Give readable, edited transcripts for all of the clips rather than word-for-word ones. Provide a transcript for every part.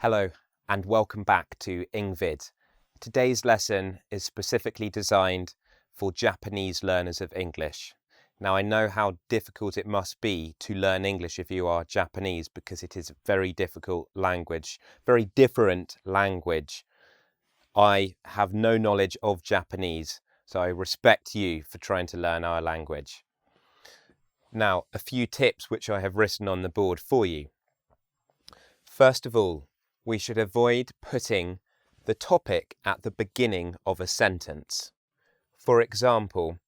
Hello and welcome back to engVid. Today's lesson is specifically designed for Japanese learners of English. Now I know how difficult it must be to learn English if you are Japanese because it is a very difficult language, very different language. I have no knowledge of Japanese, so I respect you for trying to learn our language. Now, a few tips which I have written on the board for you. First of all, we should avoid putting the topic at the beginning of a sentence. For example,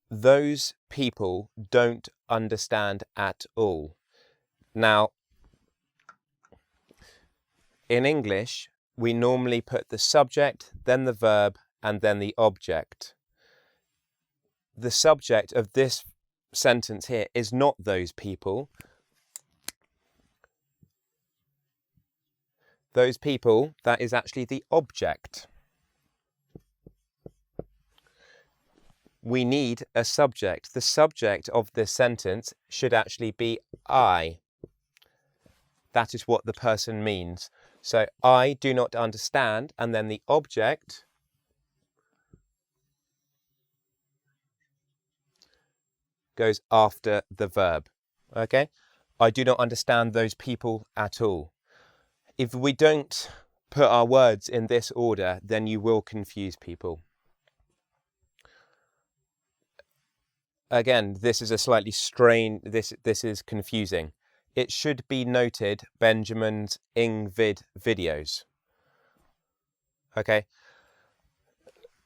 those people don't understand at all. Now, in English, we normally put the subject, then the verb, and then the object. The subject of this sentence here is not those people. Those people, that is actually the object. We need a subject. The subject of this sentence should actually be I. That is what the person means. So I do not understand, and then the object goes after the verb. Okay? I do not understand those people at all. If we don't put our words in this order, then you will confuse people. Again, this is a slightly strange, this is confusing. It should be noted Benjamin's engVid videos. Okay.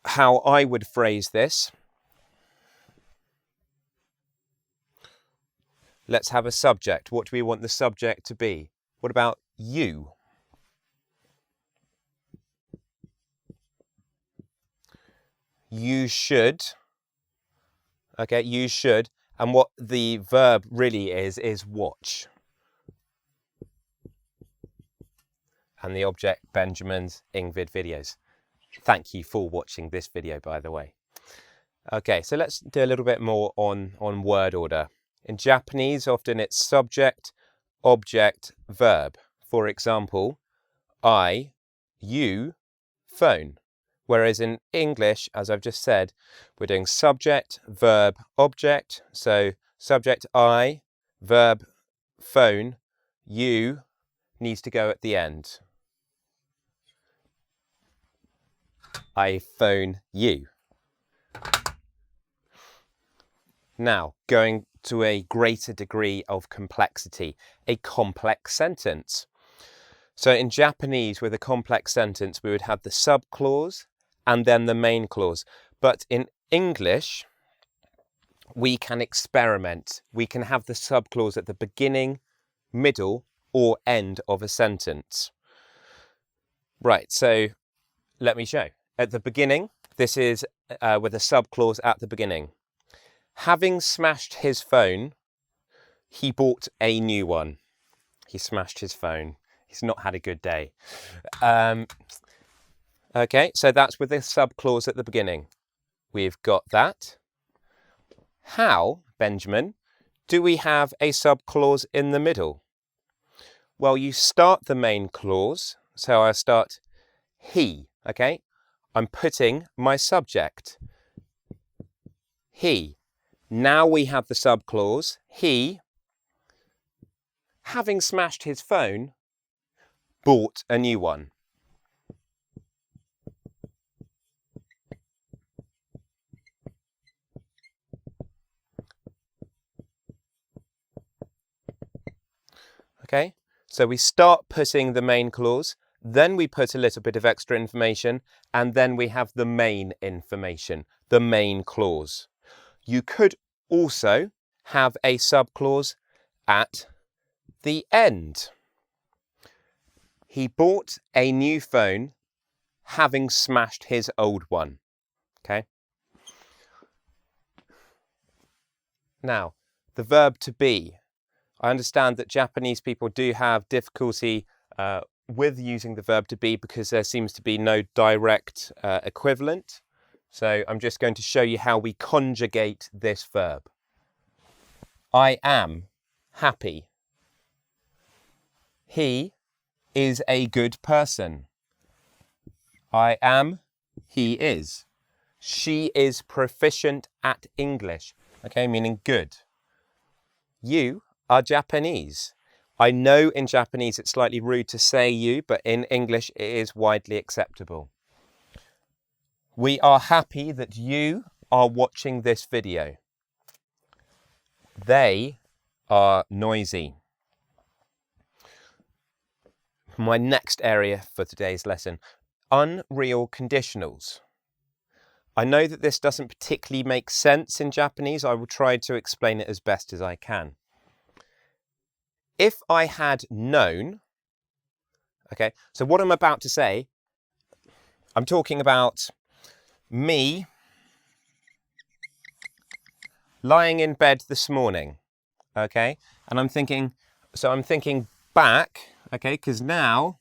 How I would phrase this. Let's have a subject. What do we want the subject to be? What about you? You should. Okay, you should. And what the verb really is watch. And the object, Benjamin's engVid videos. Thank you for watching this video, by the way. Okay, so let's do a little bit more on word order. In Japanese, often it's subject, object, verb. For example, I, you, phone. Whereas in English, as I've just said, we're doing subject, verb, object. So subject I, verb phone, you needs to go at the end. I phone you. Now, going to a greater degree of complexity, a complex sentence. So in Japanese, with a complex sentence, we would have the subclause and then the main clause. But in English, we can experiment. We can have the subclause at the beginning, middle, or end of a sentence. Right, so let me show. At the beginning, this is with a subclause at the beginning. Having smashed his phone, he bought a new one. He smashed his phone. He's not had a good day. Okay, so that's with a subclause at the beginning. We've got that. How, Benjamin, do we have a subclause in the middle? Well, you start the main clause. So I start he, okay? I'm putting my subject. He. Now we have the subclause. He, having smashed his phone, bought a new one. Okay, so we start putting the main clause, then we put a little bit of extra information, and then we have the main information, the main clause. You could also have a subclause at the end. He bought a new phone, having smashed his old one. Okay. Now, the verb to be. I understand that Japanese people do have difficulty with using the verb to be because there seems to be no direct equivalent. So I'm just going to show you how we conjugate this verb. I am happy. He is a good person. I am, he is. She is proficient at English, okay, meaning good. You are Japanese. I know in Japanese it's slightly rude to say you, but in English it is widely acceptable. We are happy that you are watching this video. They are noisy. My next area for today's lesson, unreal conditionals. I know that this doesn't particularly make sense in Japanese. I will try to explain it as best as I can. If I had known, okay, so what I'm about to say, I'm talking about me lying in bed this morning, okay, and I'm thinking back, okay, because now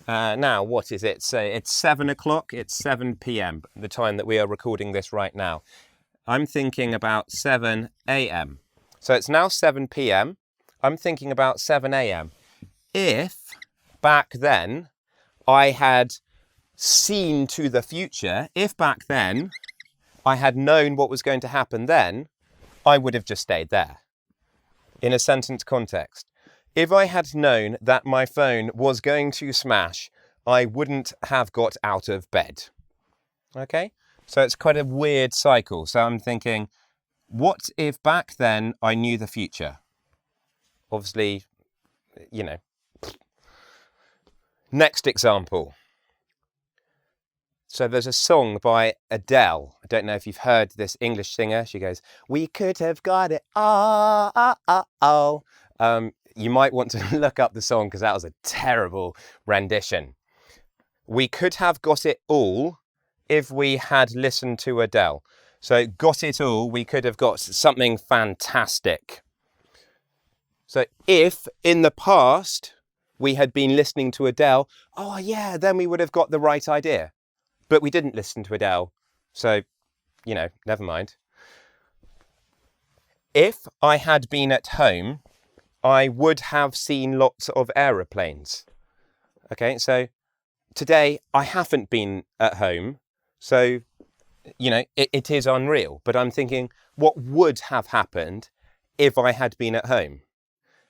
what is it? So it's 7 o'clock, it's 7 p.m, the time that we are recording this right now. I'm thinking about 7 a.m. So it's now 7 p.m. I'm thinking about 7 a.m. If back then I had seen to the future, if back then I had known what was going to happen then, I would have just stayed there. In a sentence context, if I had known that my phone was going to smash, I wouldn't have got out of bed. Okay? So it's quite a weird cycle. So I'm thinking, what if back then I knew the future? Obviously, you know. Next example. So there's a song by Adele. I don't know if you've heard this English singer. She goes, "We could have got it all, oh." You might want to look up the song because that was a terrible rendition. We could have got it all if we had listened to Adele. So got it all, we could have got something fantastic. So if in the past we had been listening to Adele, oh yeah, then we would have got the right idea. But we didn't listen to Adele, so, you know, never mind. If I had been at home, I would have seen lots of aeroplanes. Okay, so today I haven't been at home, so, you know, it is unreal. But I'm thinking, what would have happened if I had been at home?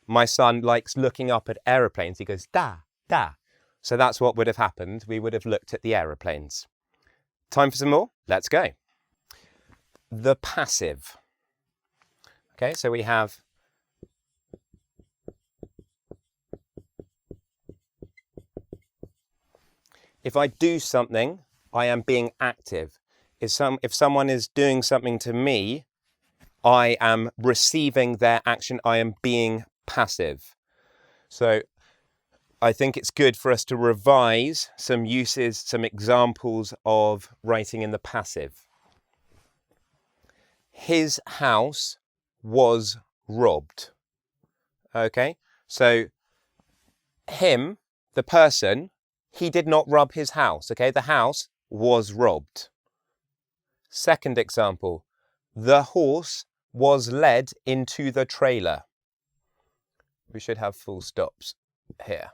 My son likes looking up at aeroplanes. He goes, da, da. So that's what would have happened. We would have looked at the aeroplanes. Time for some more? Let's go. The passive. Okay, so we have if I do something, I am being active. If someone is doing something to me, I am receiving their action. I am being passive. So I think it's good for us to revise some uses, some examples of writing in the passive. His house was robbed. Okay, so him, the person, he did not rob his house. Okay, the house was robbed. Second example, the horse was led into the trailer. We should have full stops here.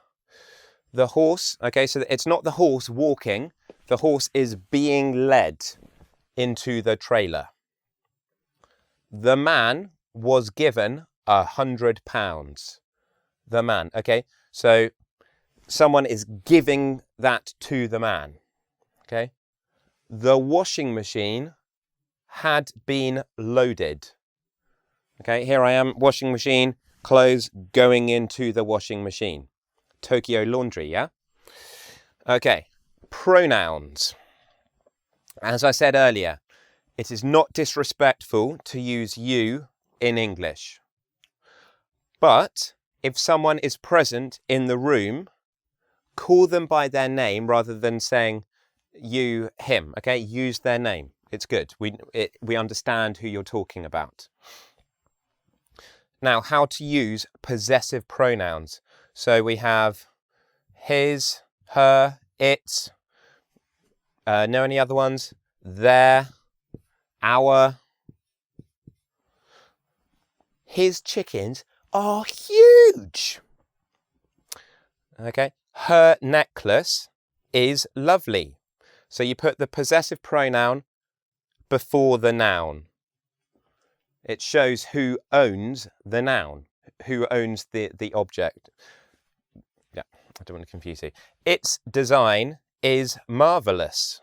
The horse, okay, so it's not the horse walking, the horse is being led into the trailer. The man was given £100. The man, okay, so someone is giving that to the man, okay. The washing machine had been loaded. Okay, here I am, washing machine, clothes going into the washing machine. Tokyo Laundry, yeah? Okay, pronouns. As I said earlier, it is not disrespectful to use you in English. But if someone is present in the room, call them by their name rather than saying you, him, okay? Use their name. It's good. We understand who you're talking about. Now, how to use possessive pronouns. So we have his, her, its. Know any other ones? Their, our. His chickens are huge. Okay, her necklace is lovely. So you put the possessive pronoun before the noun. It shows who owns the noun, who owns the object. Yeah, I don't want to confuse you. Its design is marvellous.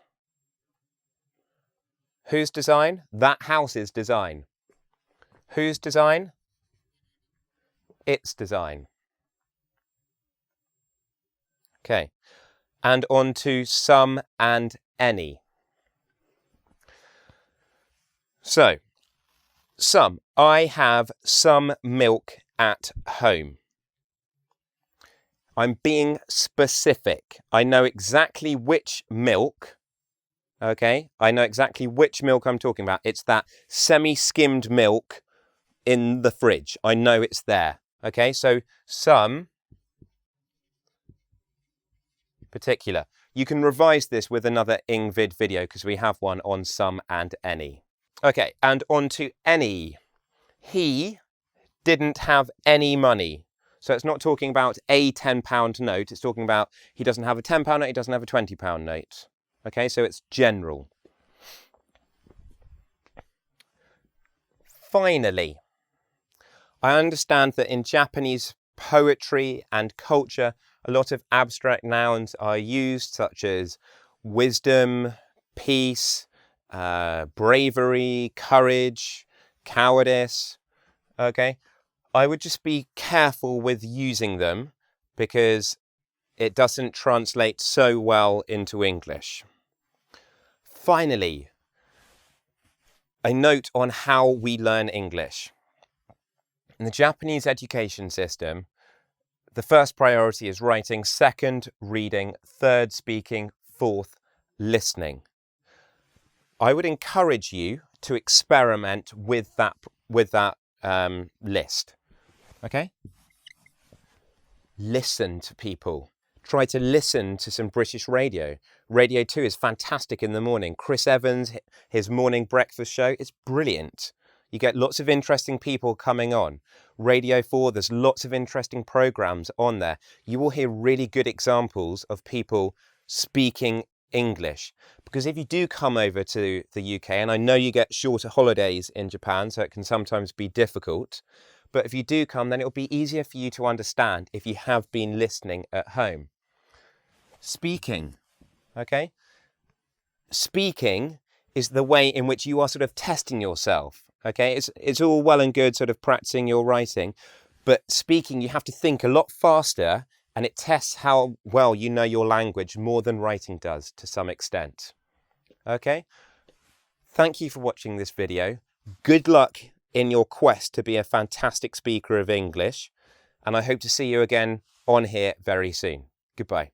Whose design? That house's design. Whose design? Its design. Okay, and on to some and any. So, some. I have some milk at home. I'm being specific. I know exactly which milk, okay? I know exactly which milk I'm talking about. It's that semi-skimmed milk in the fridge. I know it's there, okay? So some, particular. You can revise this with another engVid video because we have one on some and any. Okay, and on to any. He didn't have any money. So it's not talking about a £10 note, it's talking about he doesn't have a £10 note, he doesn't have a £20 note. Okay, so it's general. Finally, I understand that in Japanese poetry and culture, a lot of abstract nouns are used, such as wisdom, peace, bravery, courage, cowardice. Okay, I would just be careful with using them because it doesn't translate so well into English. Finally, a note on how we learn English. In the Japanese education system, the first priority is writing, second, reading, third, speaking, fourth, listening. I would encourage you to experiment with that list. Okay? Listen to people. Try to listen to some British radio. Radio 2 is fantastic in the morning. Chris Evans, his morning breakfast show, is brilliant. You get lots of interesting people coming on. Radio 4, there's lots of interesting programs on there. You will hear really good examples of people speaking English. Because if you do come over to the UK, and I know you get shorter holidays in Japan, so it can sometimes be difficult, but if you do come, then it'll be easier for you to understand if you have been listening at home. Speaking, okay? Speaking is the way in which you are sort of testing yourself, okay? It's all well and good sort of practicing your writing, but speaking, you have to think a lot faster, and it tests how well you know your language more than writing does to some extent, okay? Thank you for watching this video. Good luck in your quest to be a fantastic speaker of English, and I hope to see you again on here very soon. Goodbye.